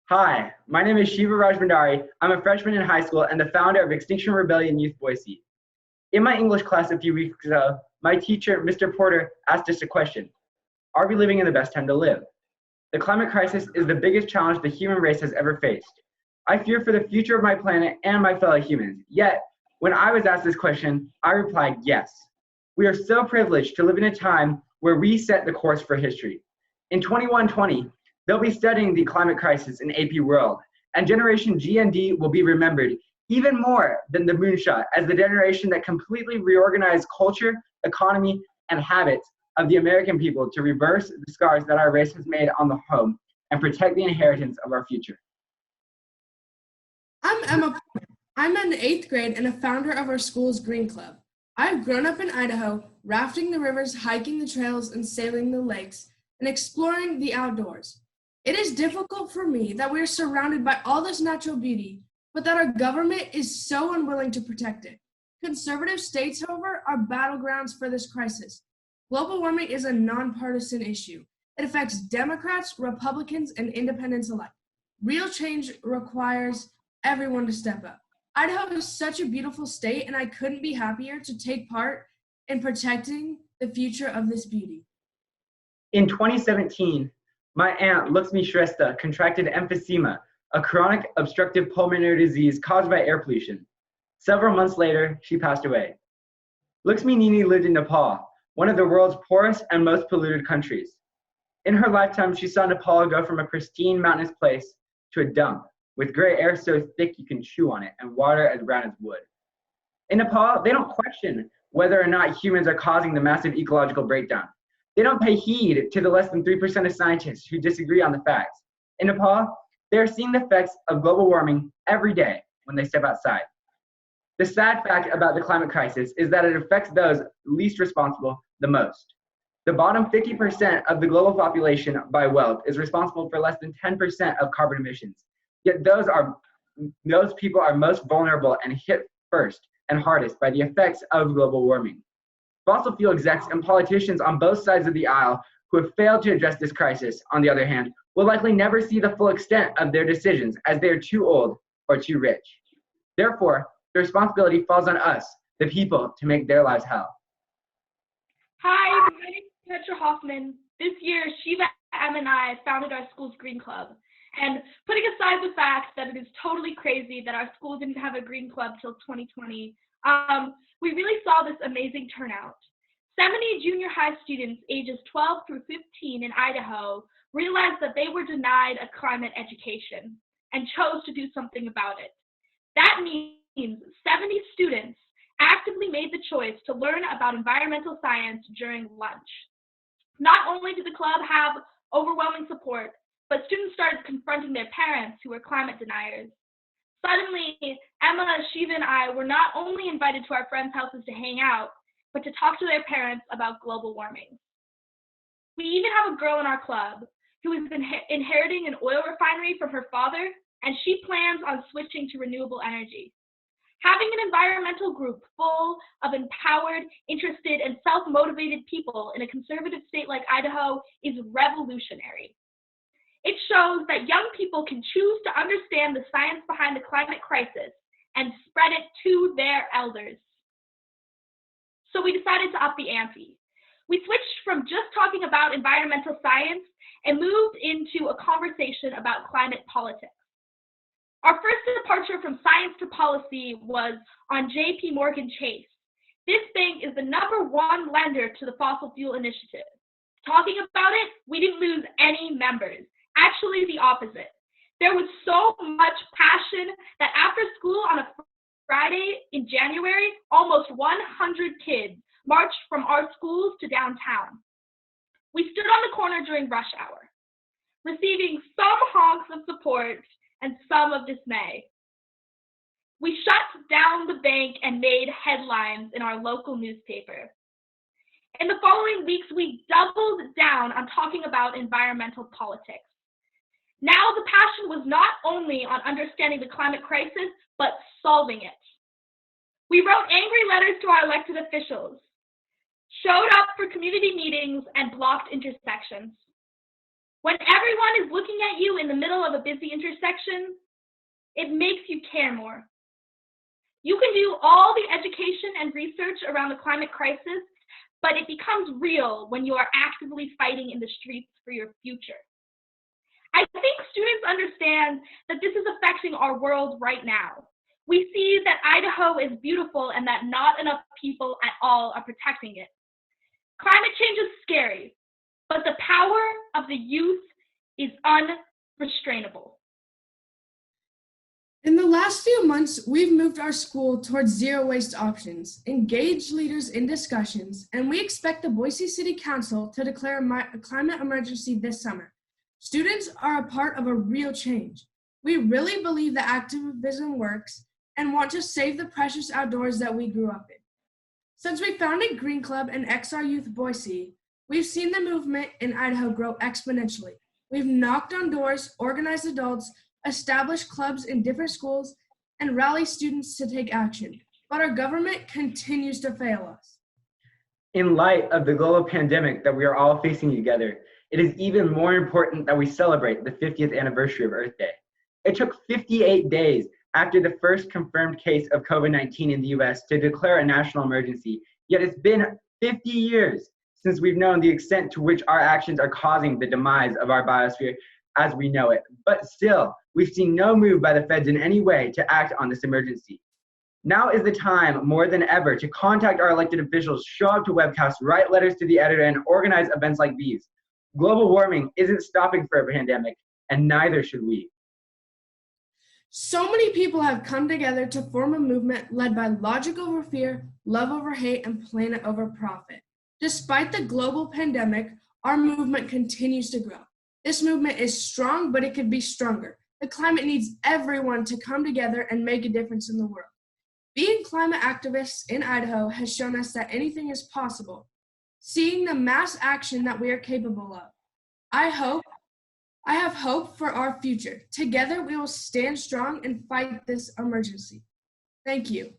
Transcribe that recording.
Hi, my name is Shiva Rajbandari. I'm a freshman in high school and the founder of Extinction Rebellion Youth Boise. In my English class a few weeks ago, my teacher, Mr. Porter, asked us a question. Are we living in the best time to live? The climate crisis is the biggest challenge the human race has ever faced. I fear for the future of my planet and my fellow humans. Yet, when I was asked this question, I replied yes. We are so privileged to live in a time where we set the course for history. In 2120, they'll be studying the climate crisis in AP World, and Generation G and D will be remembered even more than the moonshot as the generation that completely reorganized culture, economy, and habits of the American people to reverse the scars that our race has made on the home and protect the inheritance of our future. I'm Emma. I'm in 8th grade and a founder of our school's Green Club. I've grown up in Idaho, rafting the rivers, hiking the trails, and sailing the lakes, and exploring the outdoors. It is difficult for me that we are surrounded by all this natural beauty, but that our government is so unwilling to protect it. Conservative states, however, are battlegrounds for this crisis. Global warming is a nonpartisan issue. It affects Democrats, Republicans, and independents alike. Real change requires everyone to step up. Idaho is such a beautiful state, and I couldn't be happier to take part in protecting the future of this beauty. In 2017, my aunt, Lakshmi Shrestha, contracted emphysema, a chronic obstructive pulmonary disease caused by air pollution. Several months later, she passed away. Lakshmi Nini lived in Nepal, one of the world's poorest and most polluted countries. In her lifetime, she saw Nepal go from a pristine mountainous place to a dump, with gray air so thick you can chew on it and water as brown as wood. In Nepal, they don't question whether or not humans are causing the massive ecological breakdown. They don't pay heed to the less than 3% of scientists who disagree on the facts. In Nepal, they are seeing the effects of global warming every day when they step outside. The sad fact about the climate crisis is that it affects those least responsible the most. The bottom 50% of the global population by wealth is responsible for less than 10% of carbon emissions. Yet those people are most vulnerable and hit first and hardest by the effects of global warming. Fossil fuel execs and politicians on both sides of the aisle who have failed to address this crisis, on the other hand, will likely never see the full extent of their decisions as they are too old or too rich. Therefore, the responsibility falls on us, the people, to make their lives hell. Hi, my name is Petra Hoffman. This year, Shiva, Em, and I founded our school's Green Club. And putting aside the fact that it is totally crazy that our school didn't have a Green Club till 2020, we really saw this amazing turnout. 70 junior high students ages 12 through 15 in Idaho realized that they were denied a climate education and chose to do something about it. That means 70 students actively made the choice to learn about environmental science during lunch. Not only did the club have overwhelming support, but students started confronting their parents who were climate deniers. Suddenly, Emma, Shiva, and I were not only invited to our friends' houses to hang out, but to talk to their parents about global warming. We even have a girl in our club who is inheriting an oil refinery from her father, and she plans on switching to renewable energy. Having an environmental group full of empowered, interested, and self-motivated people in a conservative state like Idaho is revolutionary. It shows that young people can choose to understand the science behind the climate crisis and spread it to their elders. So we decided to up the ante. We switched from just talking about environmental science and moved into a conversation about climate politics. Our first departure from science to policy was on JP Morgan Chase. This bank is the #1 lender to the fossil fuel initiative. Talking about it, we didn't lose any members. Actually, the opposite. There was so much passion that after school on a Friday in January, almost 100 kids marched from our schools to downtown. We stood on the corner during rush hour, receiving some honks of support and some of dismay. We shut down the bank and made headlines in our local newspaper. In the following weeks, we doubled down on talking about environmental politics. Now the passion was not only on understanding the climate crisis, but solving it. We wrote angry letters to our elected officials, showed up for community meetings, and blocked intersections. When everyone is looking at you in the middle of a busy intersection, it makes you care more. You can do all the education and research around the climate crisis, but it becomes real when you are actively fighting in the streets for your future. I think students understand that this is affecting our world right now. We see that Idaho is beautiful and that not enough people at all are protecting it. Climate change is scary, but the power of the youth is unrestrainable. In the last few months, we've moved our school towards zero waste options, engaged leaders in discussions, and we expect the Boise City Council to declare a climate emergency this summer. Students are a part of a real change. We really believe that activism works and want to save the precious outdoors that we grew up in. Since we founded Green Club and XR Youth Boise, we've seen the movement in Idaho grow exponentially. We've knocked on doors, organized adults, established clubs in different schools, and rallied students to take action. But our government continues to fail us. In light of the global pandemic that we are all facing together, it is even more important that we celebrate the 50th anniversary of Earth Day. It took 58 days after the first confirmed case of COVID-19 in the US to declare a national emergency, yet it's been 50 years since we've known the extent to which our actions are causing the demise of our biosphere as we know it. But still, we've seen no move by the feds in any way to act on this emergency. Now is the time, more than ever, to contact our elected officials, show up to webcasts, write letters to the editor, and organize events like these. Global warming isn't stopping for a pandemic, and neither should we. So many people have come together to form a movement led by logic over fear, love over hate, and planet over profit. Despite the global pandemic, our movement continues to grow. This movement is strong, but it could be stronger. The climate needs everyone to come together and make a difference in the world. Being climate activists in Idaho has shown us that anything is possible. Seeing the mass action that we are capable of. I have hope for our future. Together, we will stand strong and fight this emergency. Thank you.